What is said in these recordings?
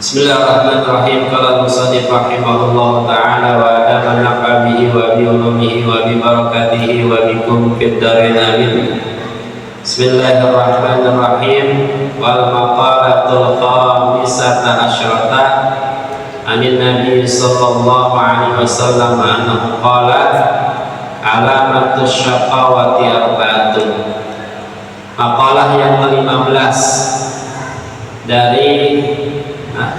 Bismillahirrahmanirrahim. Qala al-musannif rahimahullahu ta'ala wa adama nafa bihi wa bi ulumihi wa bi barakatihi wa bikum fid darin amin. Bismillahirrahmanirrahim. Wal maqalatul khamisata asyrata anin nabi sallallahu alaihi wasallam annahu qala alamatus syaqawati arba'atun. Maqalah yang ke-15 dari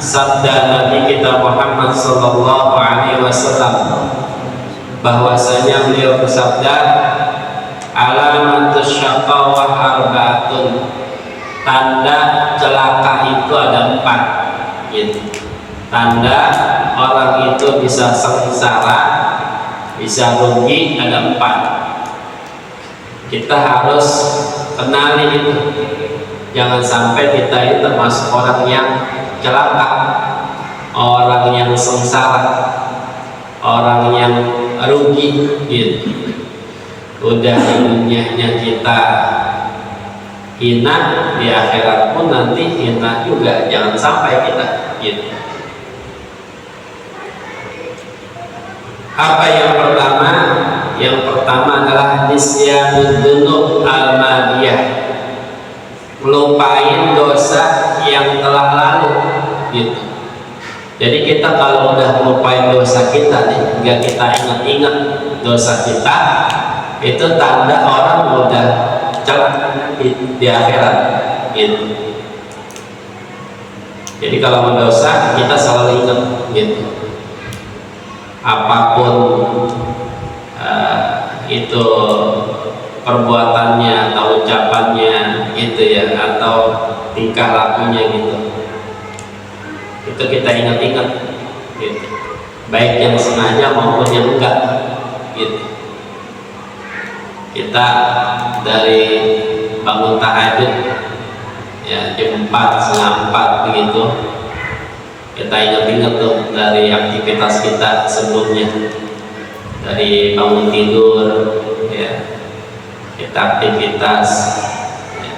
sabda Nabi kita Muhammad sallallahu alaihi wasallam, bahwasanya beliau bersabda, alamatus syaqawah arba'atun, tanda celaka itu ada 4 gitu. Tanda orang itu bisa sengsara, bisa rugi ada 4. Kita harus kenali itu. Jangan sampai kita itu termasuk orang yang celaka, orang yang sengsara, orang yang rugi gitu. Udah di dunianya kita hina, di akhirat pun nanti hina juga. Jangan sampai kita gitu. Apa yang pertama? Yang pertama adalah nisyanud dzunub al-madiyah, melupain dosa yang telah lalu gitu. Jadi kita kalau udah melupain dosa kita nih, nggak kita ingat-ingat dosa kita, itu tanda orang udah celaka di akhirat gitu. Jadi kalau mendosa kita selalu ingat gitu. Apapun itu perbuatannya atau ucapannya gitu ya, atau tingkah lakunya gitu, itu kita ingat-ingat gitu, baik yang sengaja maupun yang enggak gitu. Kita dari bangun tahajud ya jam 4, setengah 4 begitu, kita ingat-ingat tuh dari aktivitas kita sebelumnya, dari bangun tidur ya, kita aktivitas ya,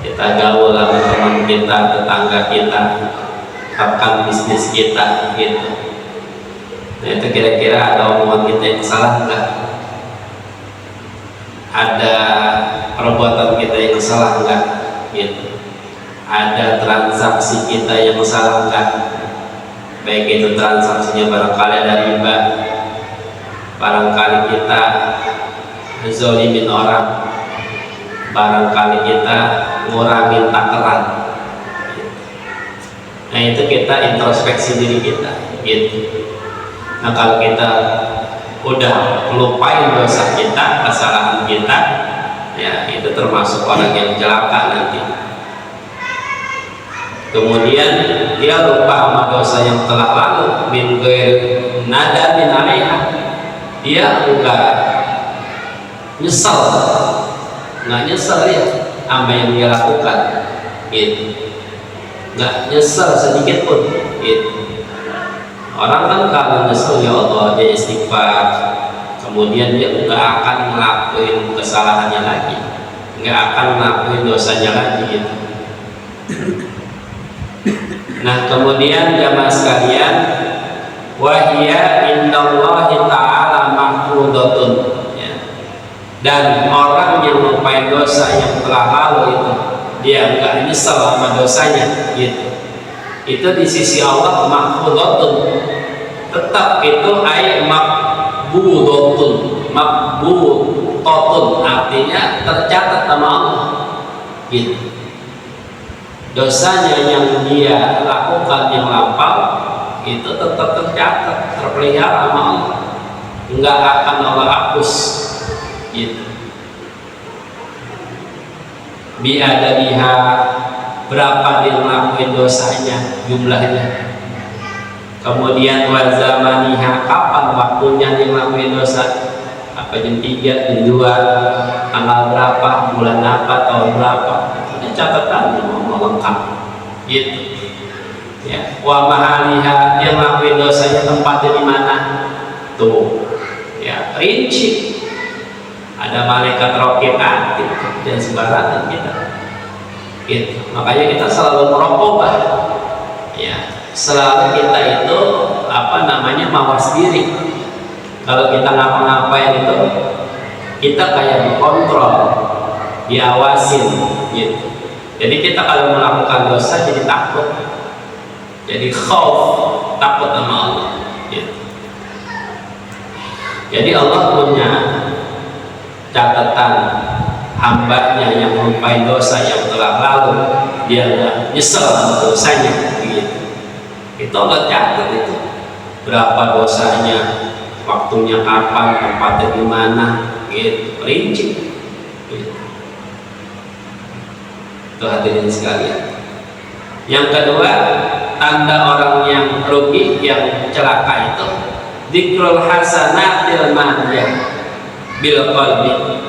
kita gaul sama teman kita, tetangga kita, rekan bisnis kita gitu. Nah itu kira-kira ada omongan kita yang salah enggak? Ada perbuatan kita yang salah enggak gitu? Ada transaksi kita yang salah enggak? Baik itu transaksinya barangkali ada riba, barangkali kita zolimin orang, barangkali kita ngurangin takaran. Nah itu kita introspeksi diri kita gitu. Nah kalau kita udah melupain dosa kita, kesalahan kita, ya itu termasuk orang yang celaka nanti. Kemudian dia lupa sama dosa yang telah lalu, min ghair nadamin 'alaiha, dia enggak nyesel, nggak nyesel ya apa yang dia lakukan gitu, nggak nyesel sedikit pun gitu. Orang kan kalau nyesel ya Allah dia istighfar, kemudian dia nggak akan ngelakuin kesalahannya lagi, nggak akan ngelakuin dosanya lagi gitu. Nah kemudian jamaah sekalian, wahia indallahi ta'ala mahfudatun, dan orang yang melupain dosa yang telah lalu itu, dia enggak nyesel sama dosanya gitu, itu di sisi Allah mahfudatun, tetap itu ay makbudatun, makbudatun artinya tercatat sama Allah gitu. Dosanya yang dia lakukan yang lampau itu tetap tercatat, terpelihara sama Allah, enggak akan Allah hapus gitu. Biadadiha, berapa dia ngelakuin dosanya jumlahnya, kemudian wazamaniha, kapan waktunya dia ngelakuin dosa, apa jam 3, jam 2, tanggal berapa, bulan apa, tahun berapa, itu catatannya mau lengkap gitu ya. Wa mahaliha, dia ngelakuin dosanya tempatnya di mana tuh ya, rinci. Ada malaikat raqib atid dan sembarangan kita gitu. Makanya kita selalu merokobah Ya, selalu kita itu mawas diri. Kalau kita ngapa-ngapain itu kita kayak dikontrol, diawasin gitu. Jadi kita kalau melakukan dosa jadi takut, jadi khauf, takut sama Allah gitu. Jadi Allah punya catatan hambanya yang melakukan dosa yang telah lalu, dia nyesel sama dosanya gitu. Itu Allah catat itu berapa dosanya, waktunya kapan, tempatnya di mana gitu, rinci gitu. Itu hadirin sekalian. Yang kedua, tanda orang yang rugi, yang celaka itu dzikrul hasanatil madiyah bil qalbi.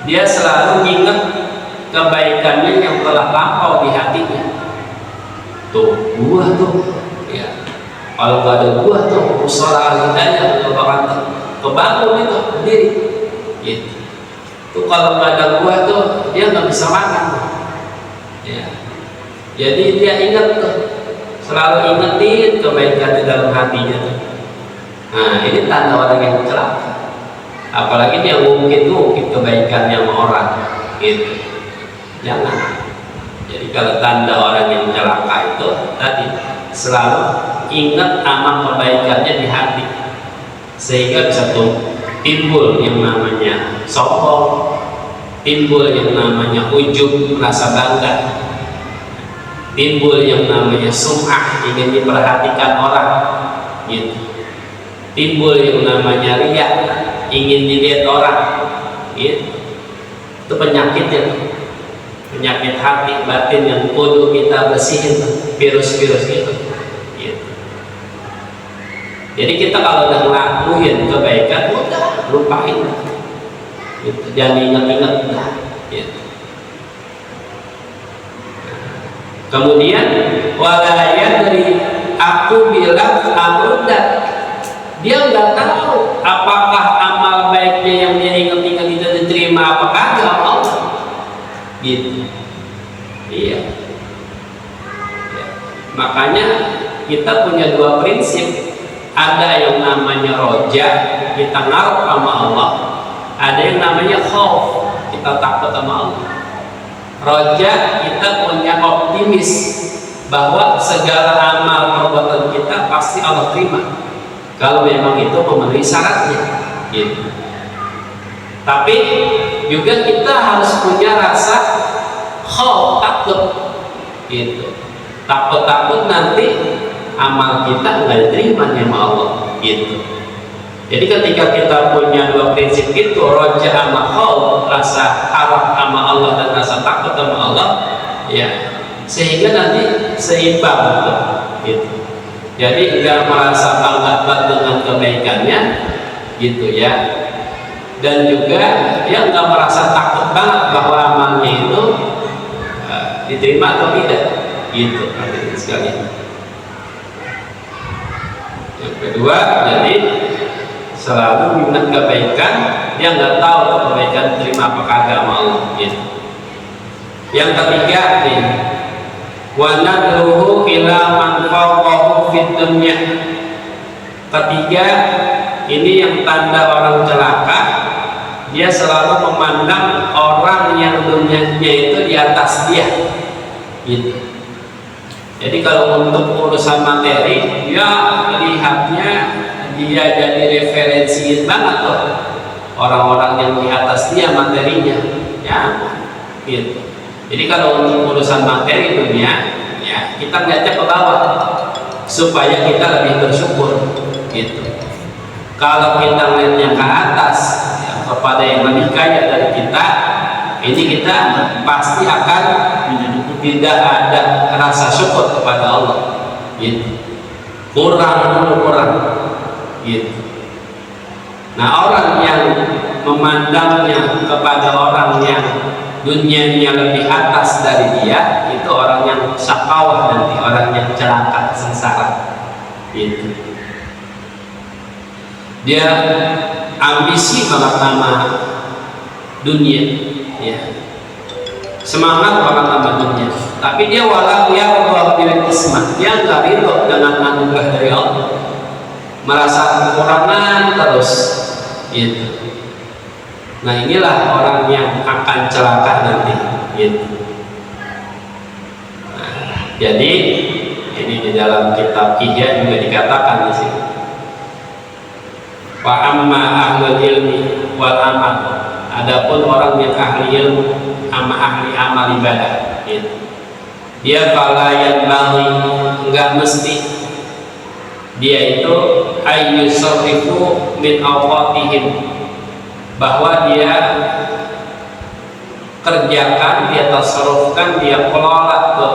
Dia selalu ingat kebaikannya yang telah lampau di hatinya. Tuh, gua tuh ya. Kalau nggak ada gua tuh musola al-hidayah nggak bakal kebangun itu berdiri gitu. Tuh kalau nggak ada gua tuh dia nggak bisa makan ya. Jadi dia ingat tuh, selalu ingetin kebaikan di dalam hatinya tuh. Nah, ini tanda orang yang celaka. Apalagi dia ngungkit kebaikannya sama orang gitu. Jangan. Jadi kalau tanda orang yang celaka itu tadi selalu ingat amal kebaikannya di hati, sehingga bisa timbul yang namanya sombong, timbul yang namanya ujub, merasa bangga, timbul yang namanya sum'ah, ingin diperhatikan orang gitu, timbul yang namanya riya, ingin dilihat orang gitu. Itu penyakitnya, penyakit hati batin yang kudu kita bersihin, virus-virus itu gitu. Jadi kita kalau udah ngelakuin kebaikan udah lupain gitu. Jangan ingat-ingat gitu. Kemudian walayan dari aku bilang amrudat, dia nggak tahu apakah amal baiknya yang dia ingat-ingat itu diterima apakah kagak Allah gitu. Iya ya. Makanya kita punya dua prinsip. Ada yang namanya roja, kita ngarep sama Allah. Ada yang namanya khauf, kita takut sama Allah. Roja, kita punya optimis bahwa segala amal perbuatan kita pasti Allah terima kalau memang itu memenuhi syaratnya gitu. Tapi juga kita harus punya rasa khauf, takut gitu. Takut nanti amal kita nggak diterima sama Allah gitu. Jadi ketika kita punya dua prinsip itu, roja sama khauf, rasa harap sama Allah dan rasa takut sama Allah ya, sehingga nanti seimbang gitu. Jadi nggak merasa bangga dengan kebaikannya gitu ya, dan juga dia nggak merasa takut banget bahwa amalnya itu diterima atau tidak gitu. Hadirin sekalian, yang kedua, jadi selalu ingat kebaikan, dia nggak tahu kebaikan terima apa kagak sama Allah gitu. Yang ketiga nih, wa nadruhu ila man fawqahu fid dunya. Ketiga, ini yang tanda orang celaka, dia selalu memandang orang yang dunianya itu di atas dia gitu. Jadi kalau untuk urusan materi, ya lihatnya dia jadi referensiin banget tuh orang-orang yang di atas dia materinya ya gitu. Jadi kalau untuk urusan materi dunia ya kita ngeliatnya ke bawah supaya kita lebih bersyukur gitu. Kalau kita ngeliatnya ke atas ya, kepada yang lebih kaya dari kita, ini kita pasti akan tidak ada rasa syukur kepada Allah gitu. Kurang gitu. Nah, orang yang memandangnya kepada orang yang dunianya lebih atas dari dia, itu orang yang syakawah nanti, orang yang celaka, sengsara gitu. Dia ambisi banget nama dunia ya, semangat banget sama dunia. Tapi dia walau yarda bil qismah, dia nggak ridho dengan anugerah dari Allah, merasa kekurangan terus gitu. Nah inilah orang yang akan celaka nanti gitu. Nah, jadi ini di dalam kitab Ihya juga dikatakan di sini, wa amma ahlul ilmi wal amal, adapun orang yang ahli ilmu sama ahli amal ibadah gitu. Dia fala yang bagi, enggak mesti dia itu ayyusarrifu min awqatihim, bahwa dia kerjakan, dia tasarrufkan, dia kelola tuh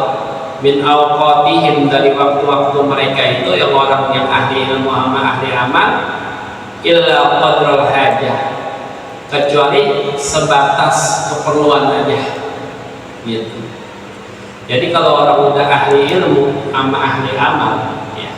min awqatihim, dari waktu-waktu mereka itu yang orang yang ahli ilmu sama ahli amal, illa qadral hajah, kecuali sebatas keperluan aja gitu. Jadi kalau orang udah ahli ilmu sama ahli amal ya,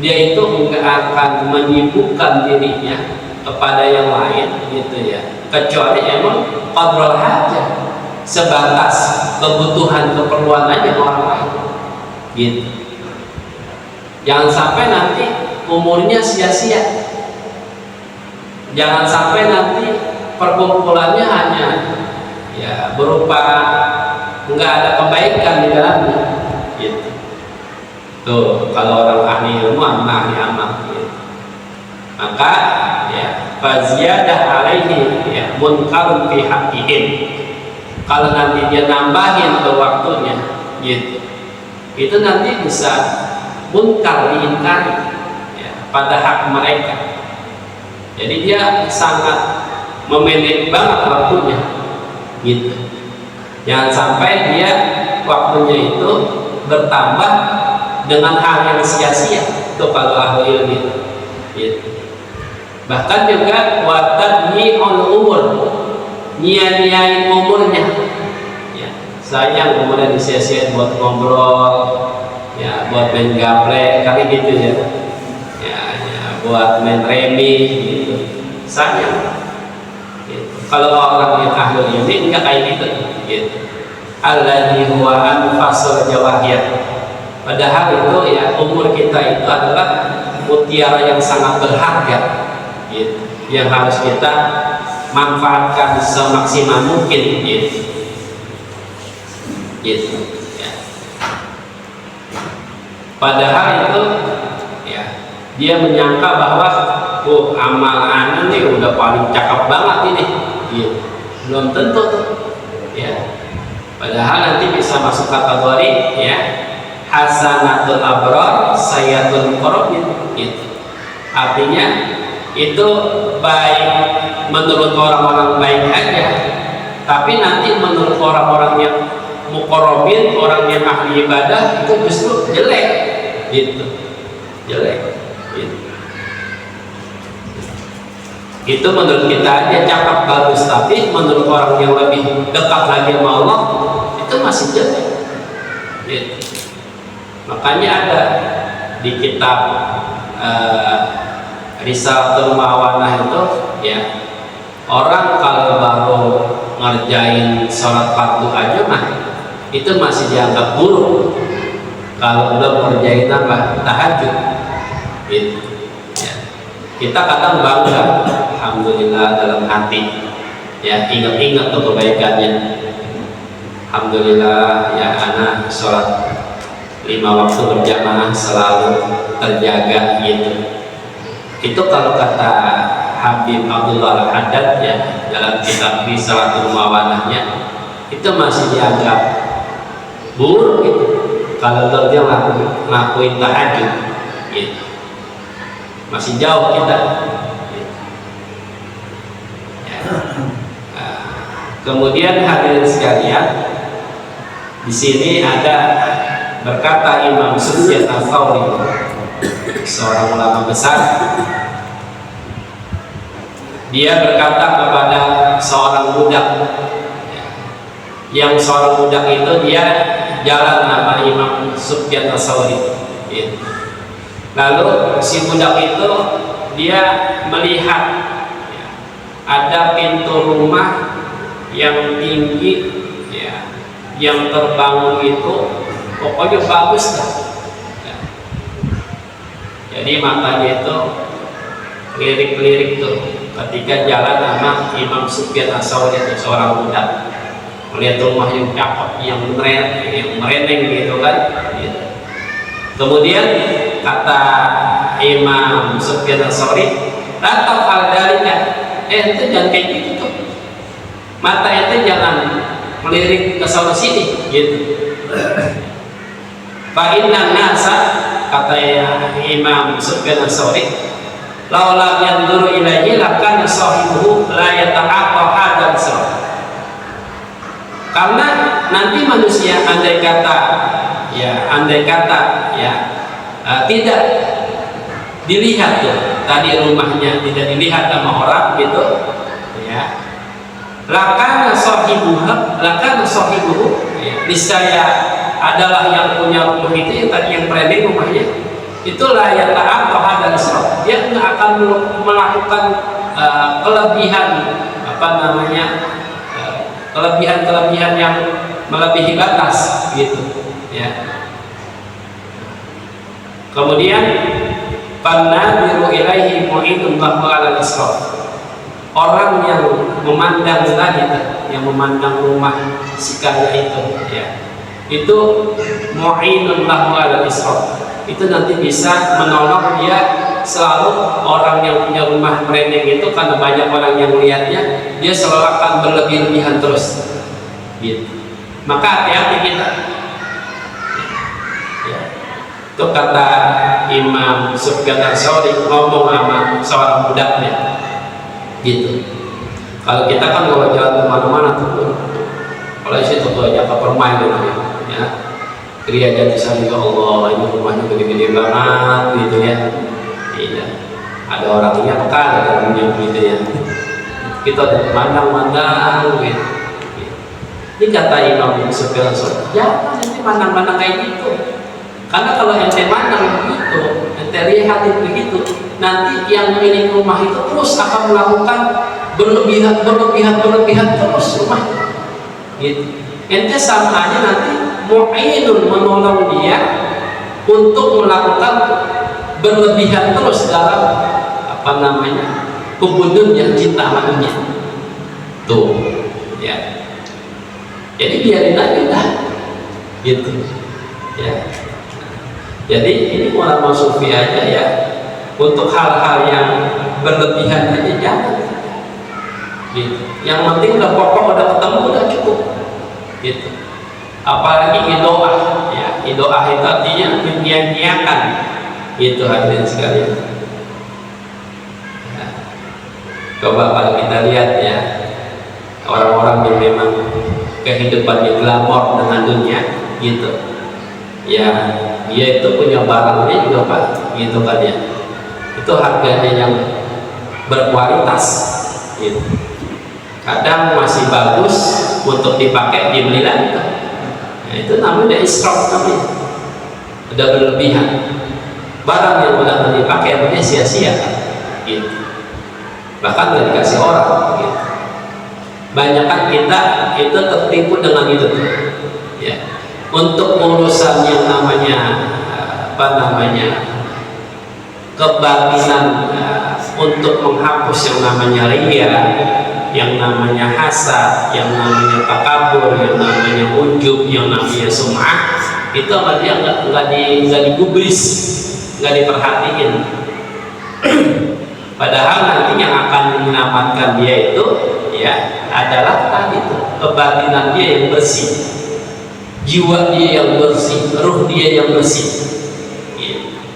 dia itu enggak akan menyibukkan dirinya kepada yang lain gitu ya, kecuali emang qadral hajah, sebatas kebutuhan keperluan aja orang lain gitu. Jangan sampai nanti umurnya sia-sia, jangan sampai nanti perkumpulannya hanya ya berupa nggak ada kebaikan di dalamnya gitu. Tuh kalau orang ahli ilmu sama ahli amal gitu. Maka ya faziyadah alaihi ya munkarun fi haqqihim, kalau nanti dia nambahin ke waktunya gitu, itu nanti bisa munkar, diingkari ya, pada hak mereka. Jadi dia sangat memanage banget waktunya gitu. Jangan sampai dia waktunya itu bertambah dengan hal yang sia-sia. Itu kalau ahli ilmu gitu. Bahkan juga watadmi'ul umur, nyia-nyiain umurnya ya. Sayang kemudian disia-siain buat ngobrol ya, buat main gaple kali gitu ya, ya buat main remi gitu. Sayang gitu. Kalau orang yang ahli ilmu enggak kayak gitu gitu. Alladzi huwa anfasul jawahir, padahal itu ya umur kita itu adalah mutiara yang sangat berharga gitu, yang harus kita manfaatkan semaksimal mungkin gitu ya. Padahal itu ya dia menyangka bahwa amal anu nih udah paling cakep banget ini gitu. Belum tentu tuh ya. Padahal nanti bisa masuk kategori ya hasanatul abrar sayyatul muqarrabin gitu. Artinya itu baik menurut orang-orang baik aja, tapi nanti menurut orang-orang yang muqarrabin, orang yang ahli ibadah, itu justru jelek gitu. Jelek gitu. Itu menurut kita aja cakep bagus, tapi menurut orang yang lebih dekat lagi sama Allah itu masih jelek gitu. Makanya ada di kitab Risalatul Mawanah itu ya, orang kalau baru ngerjain sholat fardu aja mah itu masih dianggap buruk, kalau belum ngerjain apa tahajud gitu ya. Kita kadang bangga alhamdulillah dalam hati ya, ingat-ingat tuh kebaikannya. Alhamdulillah ya, anak sholat 5 waktu berjamaah selalu terjaga gitu. Itu kalau kata Habib Abdullah Al-Haddad ya, dalam kitab Risalatul Mawanahnya, itu masih dianggap buruk gitu kalau dia ngelakuin tahajud gitu. Masih jauh kita gitu. Ya. Kemudian hadirin sekalian, di sini ada berkata Imam Sufyan Ats-Tsauri, seorang ulama besar. Dia berkata kepada seorang budak, yang seorang budak itu dia jalan sama Imam Sufyan Ats-Tsauri. Lalu si budak itu dia melihat ada pintu rumah yang tinggi ya, yang terbangun itu pokoknya bagus dah. Ya. Jadi matanya itu lirik-lirik tuh ketika jalan sama Imam Sufyan Ats-Tsauri itu seorang budak melihat rumah yang cakep, yang mereneng gitu kan. Gitu. Kemudian kata Imam Sufyan Ats-Tsauri, "La taf'al dzalika." Itu jangan kayak gitu tuh. Mata itu jangan melirik ke sana sini gitu. Fa inna nasa, kata Imam Sufyan Ats-Tsauri, "Law lam yanzuru ilaihi lakana sahibuhu la yata'atta hadzal sir." Karena nanti manusia andai kata tidak dilihat tuh tadi rumahnya, tidak dilihat sama orang gitu ya, lakana sahibuhu ya, niscaya adalah yang punya rumah itu, yang tadi yang planning rumahnya itu layak taat dan serot, dia nggak akan melakukan kelebihan kelebihan yang melebihi batas gitu ya. Kemudian fannadiru ilaihi mu'inun lahu 'ala al-israf. Orang yang memandang tadi, yang memandang rumah si kaya itu ya, itu mu'inun lahu 'ala al-israf. Itu nanti bisa menolong dia selalu. Orang yang punya rumah mereneng itu karena banyak orang yang melihatnya, dia selalu akan berlebih-lebihan terus gitu. Maka hati-hati kita ya. Itu kata Imam Sufyan Ats-Tsauri ngomong sama seorang budaknya gitu. Kalau kita kan kalau jalan kemana-mana tuh, kalau situ tuh aja ke permainan ya, Kriya Jatisari, ya Allah ini rumahnya gede-gede banget gitu ya. Iya, ada orangnya pekan, ada orangnya gitu ya. Kita mandang-mandang gitu. Ini kata Imam Sufyan Ats-Tsauri, jangan nanti mandang-mandang kayak gitu. Karena kalau ente mandang begitu, ente lihat begitu, nanti yang milik rumah itu terus akan melakukan berlebihan terus rumah. Gitu. Ente sama aja nanti mu'inun, menolong dia untuk melakukan berlebihan terus dalam hubungannya, cinta sama dunia. Tuh, ya. Jadi biarin aja dah, gitu, ya. Jadi ini ulama sufi aja ya, untuk hal-hal yang berlebihan aja jangan. Gitu. Yang penting udah pokok, udah ketemu, udah cukup. Gitu. Apalagi idoah, ya, idoah itu artinya menyia-nyiakan. Itu hadirin sekalian. Nah, coba kalau kita lihat ya, orang-orang yang memang kehidupannya glamor dengan dunia, gitu. Ya, dia itu punya barangnya juga Pak, gitu kan ya. Itu harganya yang berkualitas, gitu. Kadang masih bagus untuk dipakai, dibeli lagi. Nah, itu namanya israf, namanya udah berlebihan. Barang yang udah dipakai namanya sia-sia, gitu. Bahkan nggak dikasih orang, gitu. Banyakan kita itu tertipu dengan itu, ya. Untuk urusan yang namanya kebatinan, untuk menghapus yang namanya riya, yang namanya hasad, yang namanya takabur, yang namanya ujub, yang namanya sum'ah, itu apa dia nggak digubris, nggak diperhatiin. Padahal nanti yang akan menyelamatkan dia itu ya adalah tadi itu kebatinan dia yang bersih, jiwa dia yang bersih, ruh dia yang bersih.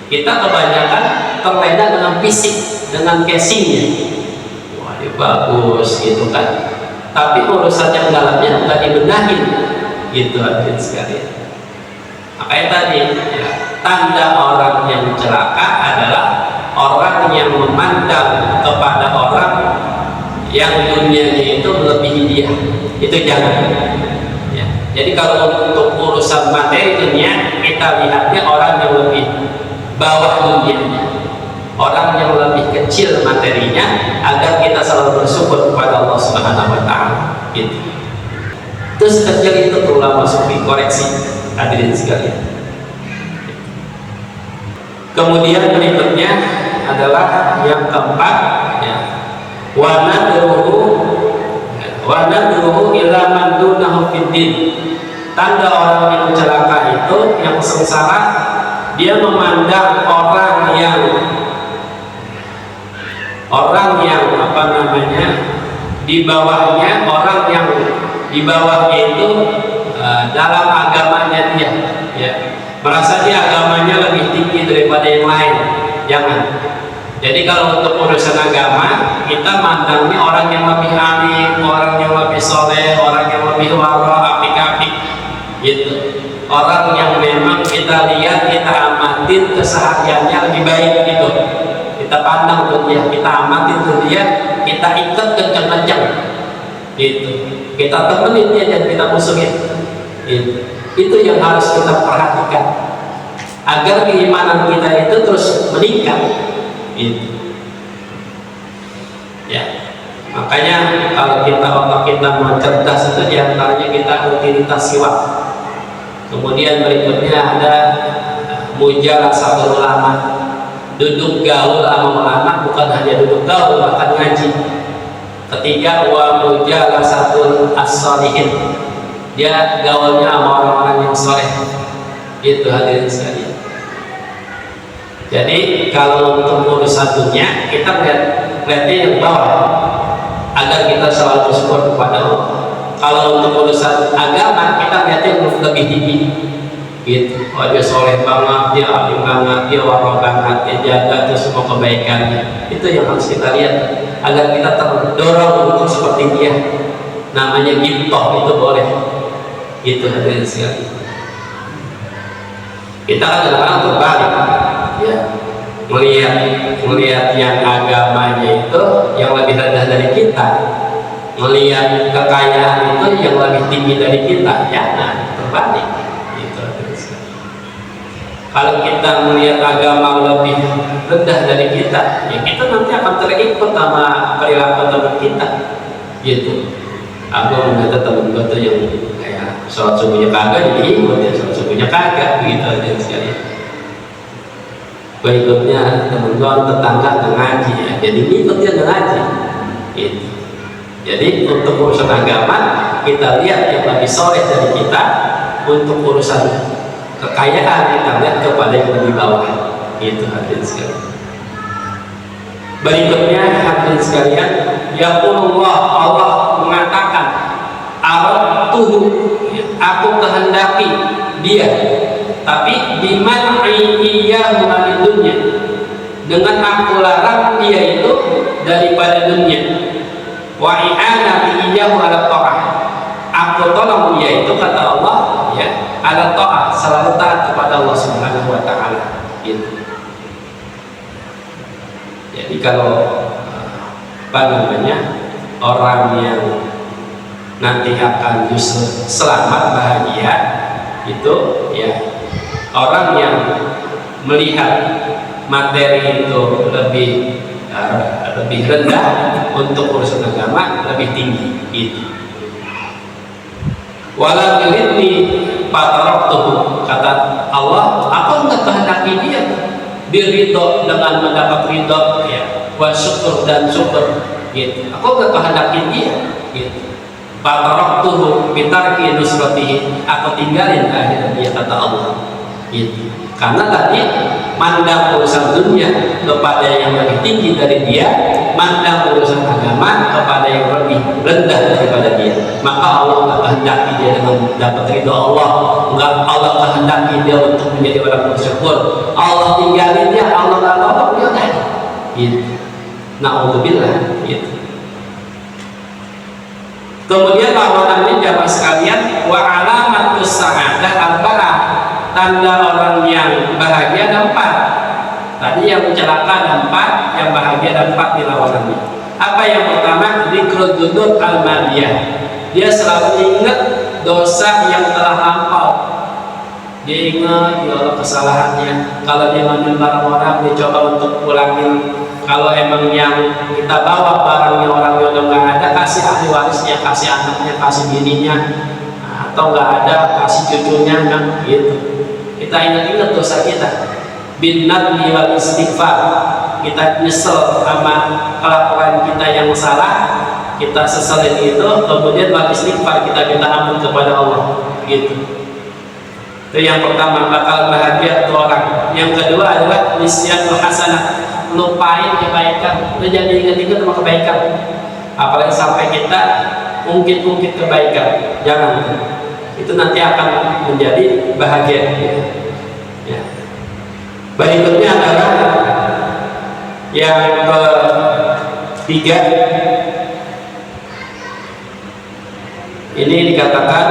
Kita kebanyakan terlena dengan fisik, dengan casingnya. Wah, dia bagus gitu kan. Tapi urusan yang dalamnya nggak dibenahin, gitu hadirin sekalian. Makanya tadi ya, tanda orang yang celaka adalah orang yang memandang kepada orang yang dunianya itu melebihi dia. Itu jangan. Ya. Jadi kalau untuk urusan materi dunia, kita lihatnya orang yang lebih bawah dunianya, orang yang lebih kecil materinya, agar kita selalu bersyukur kepada Allah Subhanahu wa Ta'ala. Gitu. Itu Itu sekecil itu tuh ulama sufi koreksi, hadirin sekalian. Kemudian berikutnya adalah yang keempat, ya. Wa nadruhu ila man dunahu fiddin. Tanda orang yang celaka itu, yang sengsara, dia memandang orang yang apa namanya, di bawahnya, orang yang di bawahnya itu dalam agamanya dia, ya, merasa dia agamanya lebih tinggi daripada yang lain. Jangan. Jadi kalau untuk urusan agama, kita mandangnya orang yang lebih alim, orang yang lebih soleh, orang yang lebih wara, apik-apik, gitu. Orang yang memang kita lihat, kita amatin kesehariannya lebih baik, gitu. Kita pandang tuh dia, kita amatin tuh dia, kita ikat kencang-kencang, gitu. Kita temenin dia dan kita musuhin, gitu. Itu yang harus kita perhatikan agar keimanan kita itu terus meningkat, gitu. Ya, makanya kalau otak kita mau cerdas itu diantaranya kita rutinitas siwak. Kemudian berikutnya ada mujalasatul ulama, duduk gaul sama ulama, bukan hanya duduk gaul, bahkan ngaji. Ketiga, wa mujalasatul as-sholihin, dia gaulnya sama orang-orang yang soleh. Itu hadirin sekalian. Jadi kalau untuk urusan dunia, kita lihatnya yang bawah agar kita selalu bersyukur kepada Allah. Kalau untuk urusan agama, kita lihatnya yang lebih tinggi, gitu. Oh, dia soleh banget, dia alim banget, dia wara banget, dia jaga tuh semua kebaikannya. Itu yang harus kita lihat agar kita terdorong untuk seperti dia. Namanya ghibthah, itu boleh. Itu hadirin sekalian. Kita kadang-kadang terbalik, ya, melihat yang agamanya itu yang lebih rendah dari kita, melihat kekayaan itu yang lebih tinggi dari kita. Jangan terbalik, gitu. Kalau kita melihat agama lebih rendah dari kita, ya kita nanti akan terikut sama perilaku teman kita, gitu. Aku melihat teman gue tuh yang kayak sholat subuhnya kagak, jadi ikut ya sholat subuhnya kagak, begitu aja sekalian. Berikutnya teman-teman tetangga nggak ngaji, ya, jadi ikut dia nggak ngaji, gitu. Jadi untuk urusan agama kita lihat yang lebih soleh dari kita, untuk urusan kekayaan kita lihat kepada yang lebih bawah, gitu hadirin sekalian. Berikutnya hadirin sekalian, yaqulullah, Allah mengatakan, aradtuhu, aku kehendaki dia, tapi biman'i iyyahu min dunya, dengan aku larang dia itu daripada dunia, wa i'anati iyyahu ala ta'ah, aku tolong dia itu, kata Allah, ya, ala ta'ah, selalu taat kepada Allah Subhanahu wa ta'ala, gitu. Jadi kalau apa namanya, orang yang nanti akan justru selamat bahagia itu, ya, orang yang melihat materi itu lebih rendah, untuk urusan agama lebih tinggi, gitu. Wala yuridni fataraktuhu, kata Allah, aku nggak kehendaki dia diridho dengan mendapat ridho, ya, wa syukur dan syukur, gitu. Aku nggak kehendaki dia, gitu. Fataraktuhu bitarki nusratihi, aku tinggalin akhirnya dia, kata Allah, gitu. Karena tadi mandang urusan dunia kepada yang lebih tinggi dari dia, mandang urusan agama kepada yang lebih rendah daripada dia. Maka Allah nggak kehendaki dia dengan dapat ridho Allah, nggak Allah kehendaki dia untuk menjadi orang bersyukur. Allah tinggalin dia, Allah nggak tolong dia, kan? Gitu. Na'udzubillah, gitu. Kemudian lawanannya jamaah sekalian, wa alamatus sa'adah al-falah, tanda orang yang bahagia ada 4. Tadi yang celaka ada 4, yang bahagia ada 4 di lawanannya. Apa yang pertama? Dzikrul dzunub al-madiyah, dia selalu ingat dosa yang telah lampau. Dia ingat, ya Allah, kesalahannya. Kalau dia ngambil barang orang, dia coba untuk pulangin. Kalau emang yang kita bawa barangnya orang yang udah nggak ada, kasih ahli warisnya, kasih anaknya, kasih bininya. atau nggak ada kasih cucunya kan gitu. Kita ingat-ingat dosa kita, bin nadmi wal istighfar. Kita nyesel sama kelakuan kita yang salah, kita seselin itu, kemudian wal istighfar, kita minta ampun kepada Allah gitu. Itu yang pertama, bakal bahagia tuh orang. Yang kedua adalah nisyanul hasanah, lupain kebaikan. Lu jadi ingat-ingat sama kebaikan, apalagi sampai kita ungkit-ungkit kebaikan, jangan. Itu nanti akan menjadi bahagia ya. Berikutnya adalah yang ketiga, ini dikatakan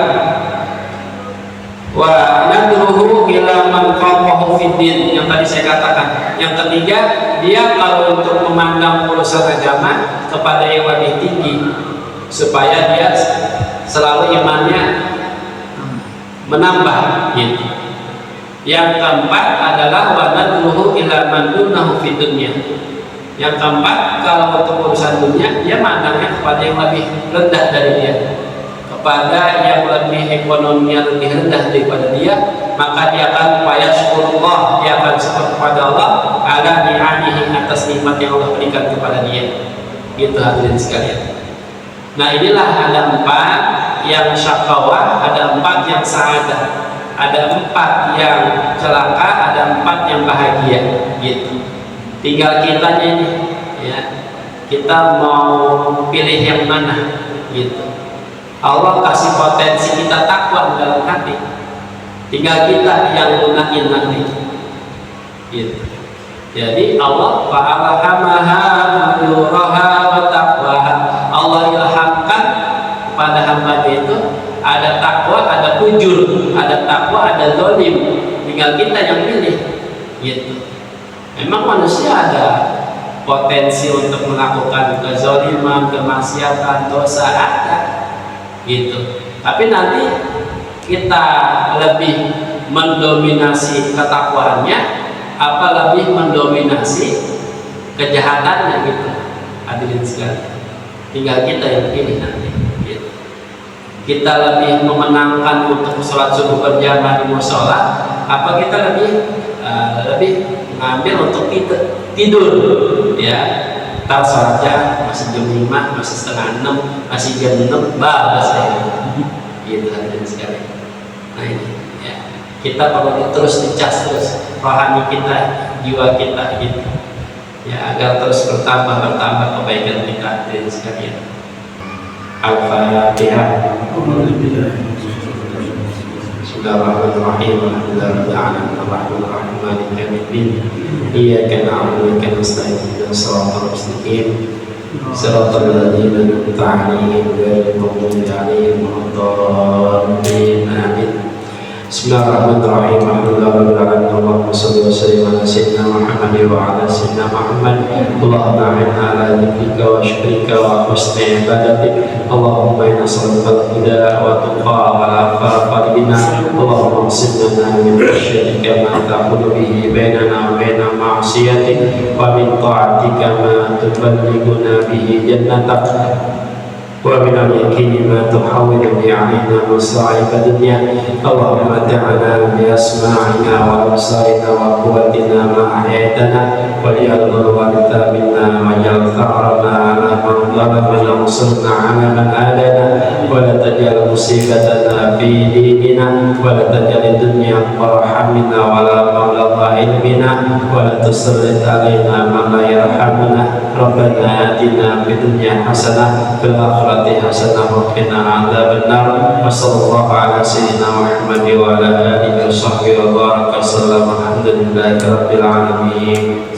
wa nadruhu ila man qamahu fiddin, yang tadi saya katakan. Yang ketiga, dia kalau untuk memandang urusan agama kepada yang lebih tinggi, supaya dia selalu imannya menambah gitu. Yang keempat adalah wa nadruhu ila man dunahu fid dunya. Yang keempat, kalau untuk urusan dunia, dia mandangnya kepada yang lebih rendah dari dia, kepada yang lebih ekonominya lebih rendah daripada dia, maka dia akan fayashkurullah, dia akan syukur kepada Allah ala ni'amihi, atas nikmat yang Allah berikan kepada dia. Gitu hadirin sekalian. Nah, inilah ada 4 yang syakawah, ada 4 yang sa'adah, ada 4 yang celaka, ada 4 yang bahagia gitu. Tinggal kitanya ini ya, kita mau pilih yang mana gitu. Allah kasih potensi kita takwa dalam hati, tinggal kita yang gunain nanti gitu. Jadi Allah fa'alhamaha fujuraha wa taqwaha, Allah ilhamkan pada hamba itu ada takwa, ada fujur, ada takwa, ada zalim, tinggal kita yang pilih gitu. Memang manusia ada potensi untuk melakukan kezaliman, kemaksiatan, dosa, ada gitu. Tapi nanti kita lebih mendominasi ketakwaannya apa lebih mendominasi kejahatannya gitu. Hadirin sekalian, tinggal kita yang pilih nanti gitu. Kita lebih memenangkan untuk sholat subuh berjamaah di mushola, apa kita lebih ngambil untuk tidur ya. Ntar sholatnya masih jam 5, masih setengah 6, masih jam 6, balas ya gitu hadirin sekalian. Nah ini ya, kita perlu terus dicas terus rohani kita, jiwa kita gitu ya, agar terus bertambah kebaikan kita hadirin sekalian. Al-Fatihah. Bismillahirrahmanirrahim. Alhamdulillahirabbil alamin arrahmanir rahim maliki yaumiddin. Iyyaka na'budu wa iyyaka nasta'in ihdinas siratal mustaqim siratal ladzina an'amta 'alaihim ghairil maghdubi 'alaihim waladdallin. Amin. Bismillahirrahmanirrahim. Alhamdulillahirabbil alamin Allahumma shalli wa sallim ala sayyidina Muhammad wa ala sayyidina Muhammad. Allahumma a'inna ala dzikrika wa syukrika wa husni ibadatik. Allahumma inna nas'aluka al-huda wa tuqa wa al-afafa bina. Allahumma qsim lana min khashyatika ma tahulu bihi bainana wa baina ma'siyatik, wa min ta'atika ma tuballighuna bihi jannatak, wa min al-yaqini ma tuhawwinu bi 'alaina masa'ib ad-dunya. Allahumma ta'ala bi asma'ina wa absarina wa quwwatina ma ahyaytana waj'alhu al-waritha minna waj'al tha'rana 'ala man zalamana wansurna 'ala man adana wa la taj'al musibatana fi dinina wa la taj'al ad-dunya akbar hammina wa la mablagha ilmina wa la tusallit 'alaina man la yarhamuna. Rabbana atina fid dunya hasanah fil akhirati hasanah wa qina adzabannar. Wa sallallahu ala sayyidina Muhammad wa ala alihi wa sahbihi wa baraka sallam. Alhamdulillahi rabbil alamin.